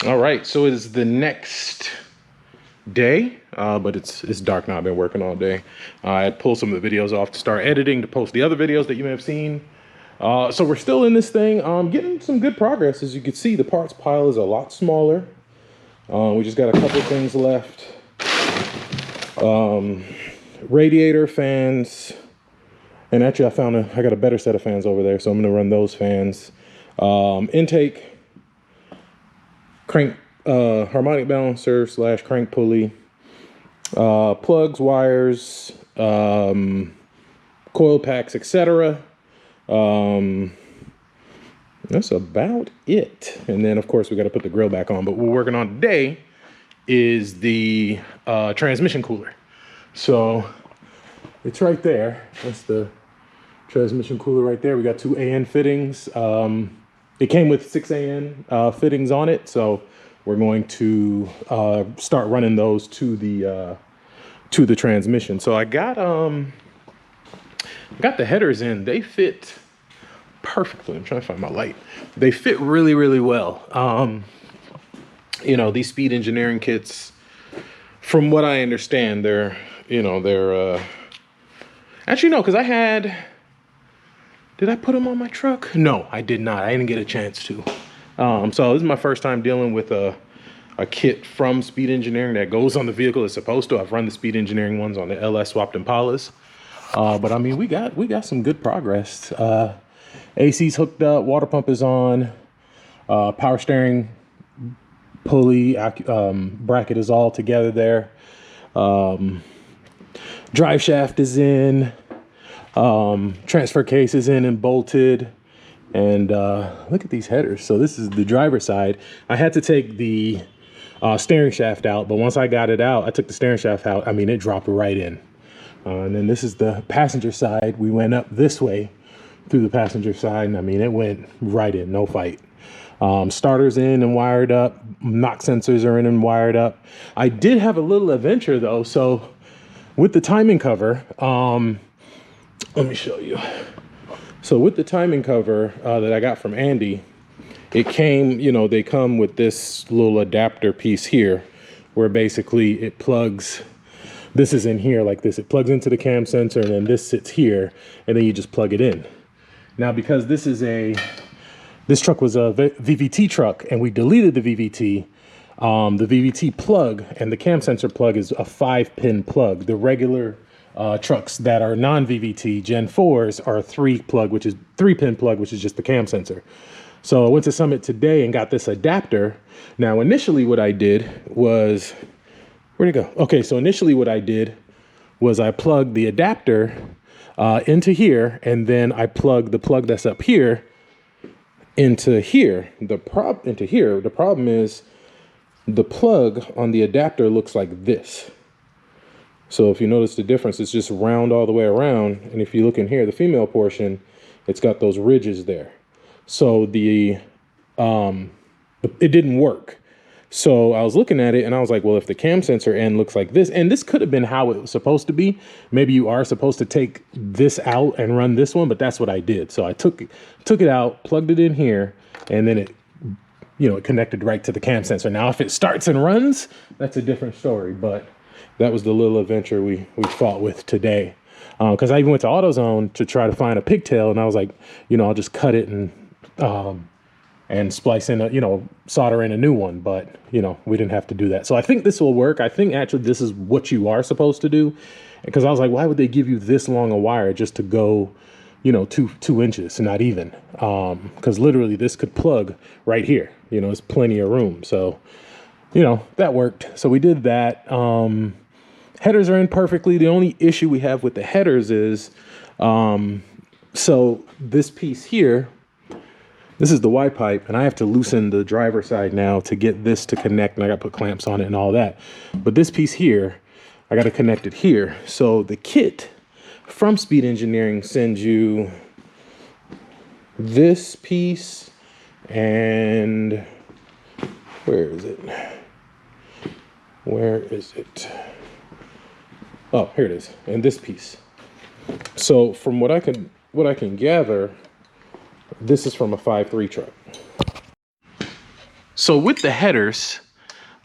All right, so it is the next day, but it's dark now. I've been working all day. I pulled some of the videos off to start editing to post the other videos that you may have seen. So we're still in this thing, getting some good progress. As you can see, the parts pile is a lot smaller. We just got a couple things left. Radiator fans, and actually I got a better set of fans over there, so I'm gonna run those fans. Intake, crank, harmonic balancer / crank pulley, plugs, wires, coil packs, etc. That's about it. And then of course we got to put the grill back on, but what we're working on today is the transmission cooler. So it's right there. That's the transmission cooler right there. We got 2 AN fittings. It came with 6 AN fittings on it, so we're going to start running those to the transmission. So I got the headers in. They fit perfectly. I'm trying to find my light. They fit really, really well. You know, these speed engineering kits, from what I understand, they're actually no, because did I put them on my truck? No, I did not. I didn't get a chance to. So this is my first time dealing with a kit from Speed Engineering that goes on the vehicle it's supposed to. I've run the Speed Engineering ones on the LS swapped Impalas. But I mean, we got some good progress. AC's hooked up, water pump is on, power steering pulley bracket is all together there. Drive shaft is in, transfer case is in and bolted. And look at these headers. So this is the driver side. I had to take the steering shaft out, but once I got it out, I took the steering shaft out. I mean, it dropped right in. And then this is the passenger side. We went up this way through the passenger side, and I mean, it went right in, no fight. Starters in and wired up. Knock sensors are in and wired up. I did have a little adventure though. So with the timing cover, let me show you. So with the timing cover that I got from Andy, it came, they come with this little adapter piece here where basically it plugs, this is in here like this. It plugs into the cam sensor and then this sits here and then you just plug it in. Now, because this truck was a VVT truck and we deleted the VVT plug and the cam sensor plug is a 5-pin plug. The regular trucks that are non-VVT Gen 4s are a 3-pin plug, which is just the cam sensor. So I went to Summit today and got this adapter. Now, initially what I did was, where'd it go? Okay, so initially what I did was I plugged the adapter into here, and then I plugged the plug that's up here into here. The problem is the plug on the adapter looks like this. So if you notice the difference, it's just round all the way around. And if you look in here, the female portion, it's got those ridges there. So it didn't work. So I was looking at it and I was like, well, if the cam sensor end looks like this, and this could have been how it was supposed to be, maybe you are supposed to take this out and run this one, but that's what I did. So I took it out, plugged it in here, and then it connected right to the cam sensor. Now, if it starts and runs, that's a different story, but that was the little adventure we fought with today. Because I even went to AutoZone to try to find a pigtail, and I was like, I'll just cut it and splice in solder in a new one, but we didn't have to do that. So I think this will work. I think actually this is what you are supposed to do, because I was like, why would they give you this long a wire just to go 2 inches, not even, because literally this could plug right here. It's plenty of room. So that worked. So we did that. Headers are in perfectly. The only issue we have with the headers is so this piece here, this is the Y pipe, and I have to loosen the driver side now to get this to connect, and I got to put clamps on it and all that. But this piece here, I got to connect it here. So the kit from Speed Engineering sends you this piece, and where is it? Oh, here it is, and this piece. So from what I can gather, this is from a 5.3 truck. So with the headers,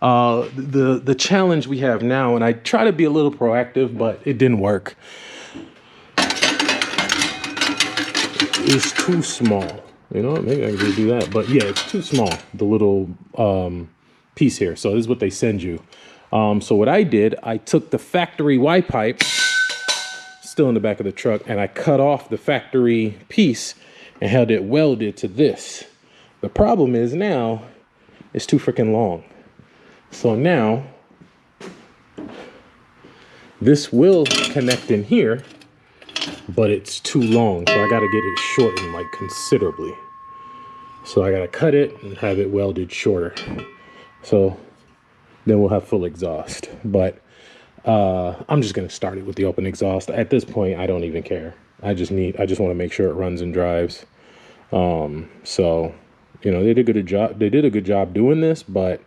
the challenge we have now, and I try to be a little proactive, but it didn't work, is too small. You know, maybe I can just do that, but yeah, it's too small, the little piece here. So this is what they send you. So what I did, I took the factory Y pipe, still in the back of the truck, and I cut off the factory piece and had it welded to this. The problem is now it's too freaking long. So now this will connect in here, but it's too long. So I got to get it shortened like considerably. So I got to cut it and have it welded shorter. So then we'll have full exhaust. But I'm just going to start it with the open exhaust. At this point, I don't even care. I just want to make sure it runs and drives. So, you know, they did a good job doing this, but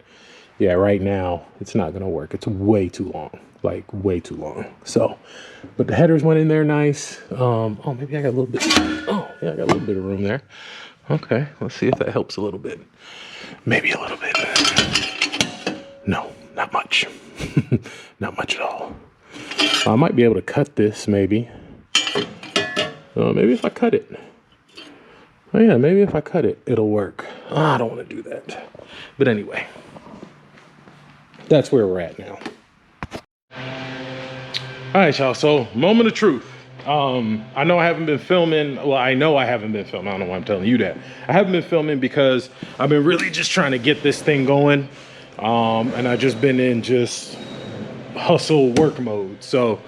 yeah, right now it's not going to work. It's way too long, like way too long. So, but the headers went in there nice. Oh, maybe I got a little bit. Oh, yeah, I got a little bit of room there. Okay, let's see if that helps a little bit. Maybe a little bit. No, not much. Not much at all. I might be able to cut this, maybe. Maybe if I cut it. Oh yeah, maybe if I cut it, it'll work. Oh, I don't want to do that. But anyway, that's where we're at now. All right, y'all, so moment of truth. I know I haven't been filming. Well, I know I haven't been filming. I don't know why I'm telling you that. I haven't been filming because I've been really just trying to get this thing going. And I've just been in just hustle work mode. So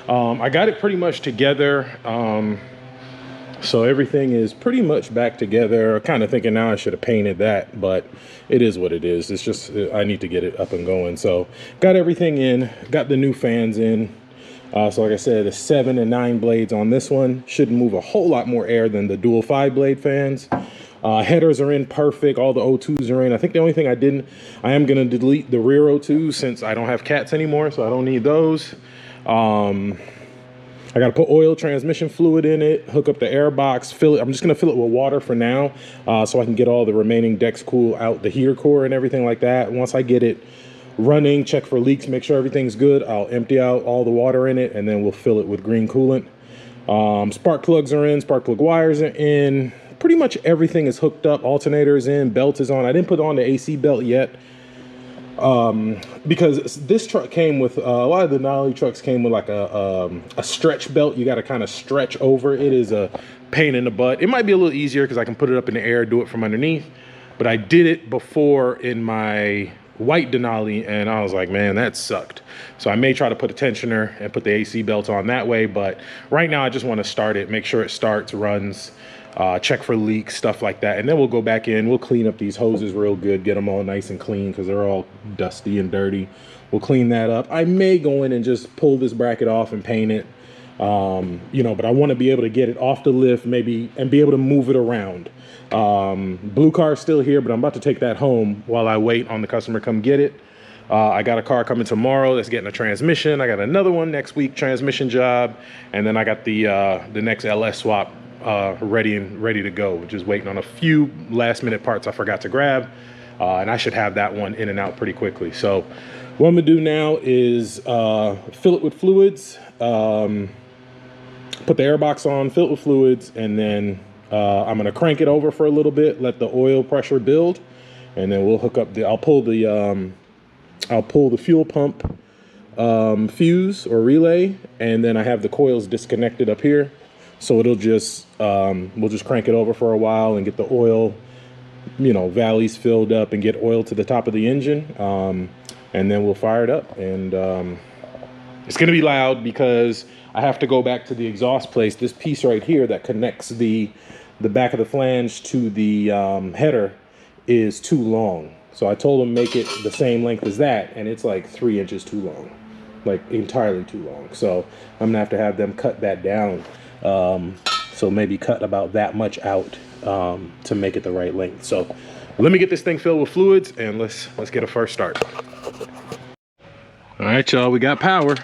I got it pretty much together. So everything is pretty much back together. Kind of thinking now I should have painted that, but it is what it is. It's just, I need to get it up and going. So got everything in, got the new fans in. So like I said, the 7 and 9 blades on this one should move a whole lot more air than the dual 5 blade fans. Headers are in perfect. All the O2s are in. I think the only thing I am going to delete the rear O2s since I don't have cats anymore, so I don't need those. I got to put oil transmission fluid in it, hook up the air box, fill it. I'm just going to fill it with water for now, so I can get all the remaining Dex Cool out the heater core and everything like that. Once I get it running, check for leaks, make sure everything's good, I'll empty out all the water in it, and then we'll fill it with green coolant. Spark plugs are in, spark plug wires are in. Pretty much everything is hooked up. Alternator is in, belt is on. I didn't put on the AC belt yet. Because this truck came with a lot of the Denali trucks came with like a stretch belt. You got to kind of stretch over. It is a pain in the butt. It might be a little easier because I can put it up in the air, do it from underneath. But I did it before in my white Denali, and I was like, man, that sucked. So I may try to put a tensioner and put the AC belt on that way. But right now, I just want to start it, make sure it starts, runs. Check for leaks, stuff like that, and then we'll go back in, we'll clean up these hoses real good, get them all nice and clean because they're all dusty and dirty. We'll clean that up. I may go in and just pull this bracket off and paint it, you know, but I want to be able to get it off the lift maybe and be able to move it around. Blue car is still here, but I'm about to take that home while I wait on the customer to come get it. I got a car coming tomorrow that's getting a transmission. I got another one next week, transmission job, and then I got the next LS swap ready to go, just waiting on a few last minute parts I forgot to grab, and I should have that one in and out pretty quickly. So what I'm gonna do now is fill it with fluids, put the air box on, fill it with fluids, and then I'm gonna crank it over for a little bit, let the oil pressure build, and then we'll hook up I'll pull the fuel pump fuse or relay, and then I have the coils disconnected up here. So it'll just, we'll just crank it over for a while and get the oil, you know, valleys filled up and get oil to the top of the engine. And then we'll fire it up. And it's going to be loud because I have to go back to the exhaust place. This piece right here that connects the back of the flange to the header is too long. So I told them make it the same length as that, and it's like 3 inches too long, like entirely too long. So I'm gonna have them cut that down. So maybe cut about that much out to make it the right length. So let me get this thing filled with fluids and let's get a first start. All right, y'all, we got power.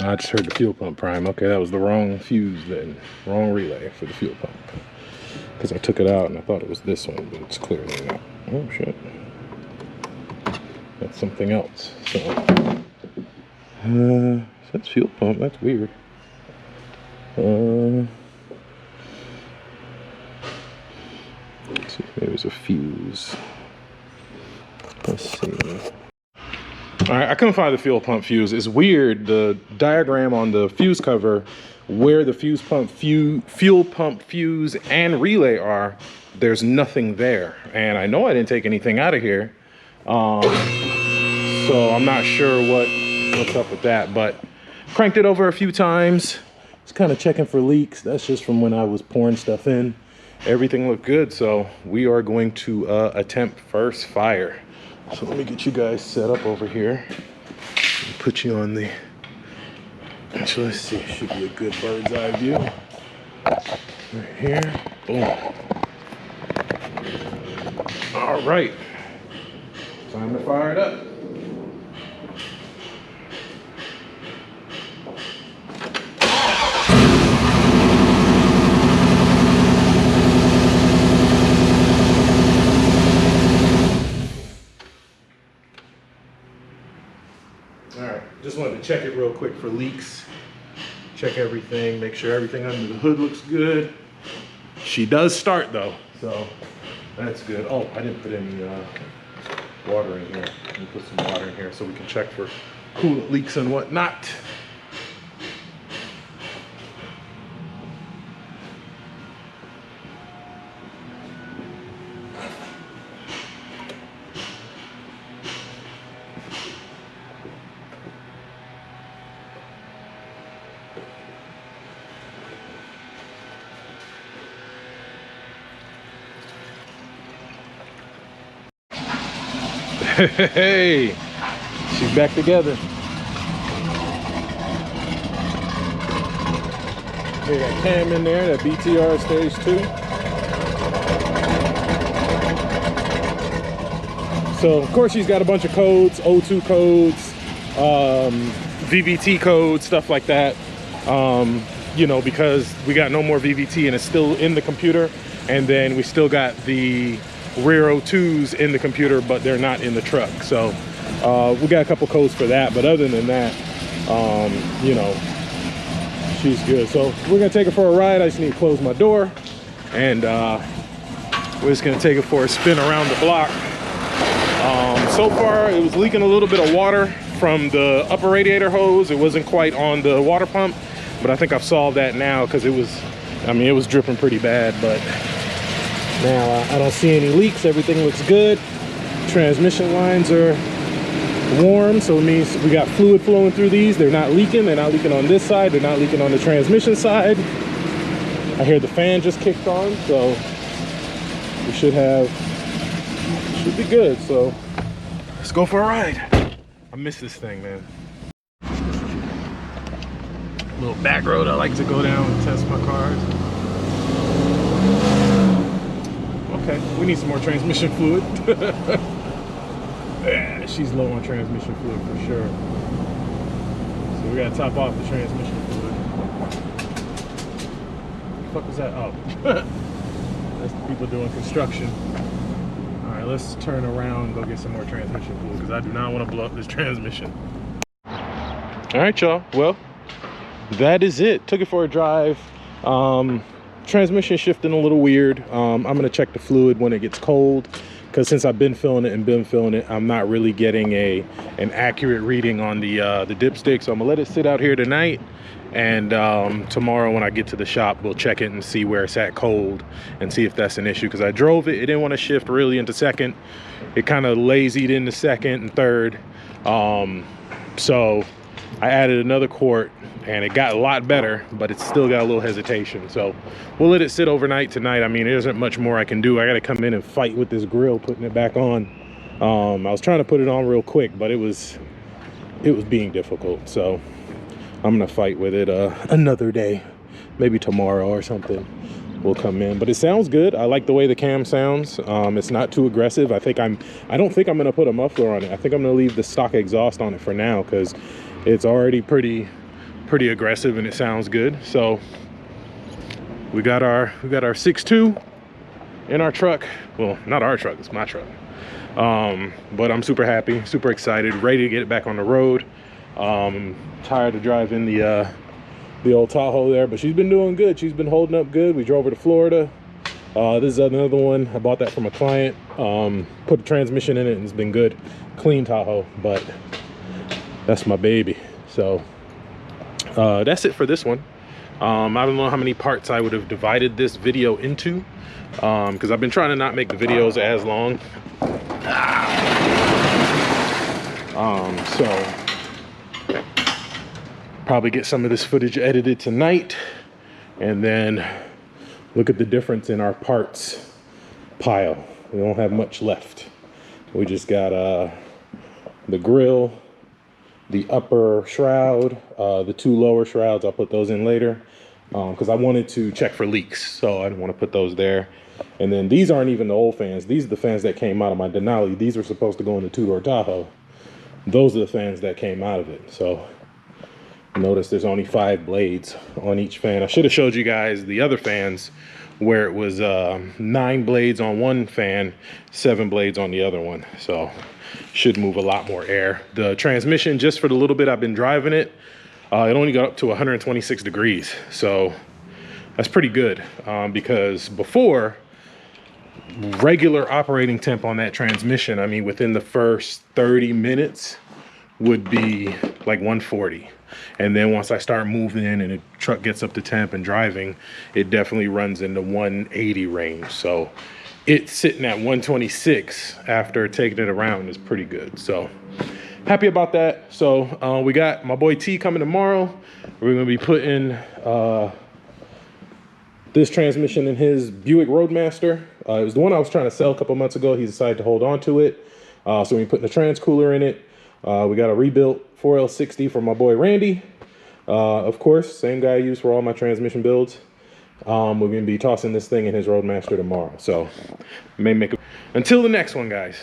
I just heard the fuel pump prime. Okay, that was the wrong fuse then, wrong relay for the fuel pump. because I took it out and I thought it was this one, but it's clearly not. Oh shit, that's something else. So that's fuel pump. That's weird. Let's see, maybe there's a fuse. Let's see. All right, I couldn't find the fuel pump fuse. It's weird, the diagram on the fuse cover where the fuel pump fuse and relay are, there's nothing there. And I know I didn't take anything out of here. So I'm not sure what's up with that, but cranked it over a few times. It's kind of checking for leaks. That's just from when I was pouring stuff in. Everything looked good, so we are going to attempt first fire. So let me get you guys set up over here. Put you on the, actually, let's see, should be a good bird's eye view. Right here, boom. All right, time to fire it up. Just wanted to check it real quick for leaks. Check everything, make sure everything under the hood looks good. She does start though, so that's good. Oh, I didn't put any water in here. Let me put some water in here so we can check for coolant leaks and whatnot. Hey, she's back together. Hear that cam in there, that BTR Stage 2. So of course she's got a bunch of codes, O2 codes, VVT codes, stuff like that. You know, because we got no more VVT and it's still in the computer, and then we still got the rear O2s in the computer, but they're not in the truck. So we got a couple codes for that, but other than that, you know, she's good. So we're gonna take her for a ride. I just need to close my door, and we're just gonna take it for a spin around the block. So far it was leaking a little bit of water from the upper radiator hose. It wasn't quite on the water pump, but I think I've solved that now, because it was, I mean, it was dripping pretty bad, but now I don't see any leaks. Everything looks good. Transmission lines are warm, so it means we got fluid flowing through these. They're not leaking. They're not leaking on this side. They're not leaking on the transmission side. I hear the fan just kicked on, so we should be good. So let's go for a ride. I miss this thing, man. Little back road I like to go down and test my cars. Okay, we need some more transmission fluid. Yeah, she's low on transmission fluid for sure. So we gotta top off the transmission fluid. What the fuck was that? Oh, that's the people doing construction. All right, let's turn around and go get some more transmission fluid, because I do not want to blow up this transmission. All right, y'all. Well, that is it. Took it for a drive. Transmission shifting a little weird. I'm gonna check the fluid when it gets cold, because since I've been filling it, I'm not really getting an accurate reading on the dipstick. So I'm gonna let it sit out here tonight, and tomorrow when I get to the shop, we'll check it and see where it's at cold and see if that's an issue, because I drove it. It didn't want to shift really into second. It kind of lazied into second and third. So I added another quart and it got a lot better, but it's still got a little hesitation. So we'll let it sit overnight tonight. I mean, there isn't much more I can do. I got to come in and fight with this grill, putting it back on. I was trying to put it on real quick, but it was being difficult. So I'm gonna fight with it another day, maybe tomorrow or something. We'll come in, but it sounds good. I like the way the cam sounds. It's not too aggressive. I don't think I'm gonna put a muffler on it. I think I'm gonna leave the stock exhaust on it for now, because it's already pretty aggressive and it sounds good. So we got our 6.2 in our truck. Well, not our truck, it's my truck. But I'm super happy, super excited, ready to get it back on the road. Tired of driving the old Tahoe there, but she's been doing good. She's been holding up good. We drove her to Florida. This is another one. I bought that from a client. Put a transmission in it and it's been good. Clean Tahoe, but that's my baby. So that's it for this one. I don't know how many parts I would have divided this video into, because I've been trying to not make the videos as long. So probably get some of this footage edited tonight, and then look at the difference in our parts pile. We don't have much left. We just got the grill, the upper shroud, the two lower shrouds. I'll put those in later because I wanted to check for leaks, so I didn't want to put those there. And then these aren't even the old fans. These are the fans that came out of my Denali. These were supposed to go in the two-door Tahoe. Those are the fans that came out of it. So notice there's only 5 blades on each fan. I should have showed you guys the other fans where it was 9 blades on one fan, 7 blades on the other one. So should move a lot more air. The transmission, just for the little bit I've been driving it, it only got up to 126 degrees. So that's pretty good, because before, regular operating temp on that transmission, I mean, within the first 30 minutes would be like 140. And then once I start moving in and the truck gets up to temp and driving, it definitely runs in the 180 range. So it's sitting at 126 after taking it around is pretty good. So happy about that. So we got my boy T coming tomorrow. We're gonna be putting this transmission in his Buick Roadmaster. It was the one I was trying to sell a couple months ago. He decided to hold on to it. So we're putting a trans cooler in it. We got a rebuilt 4L60 from my boy Randy. Of course, same guy I use for all my transmission builds. We're gonna be tossing this thing in his Roadmaster tomorrow. So may make a... Until the next one, guys.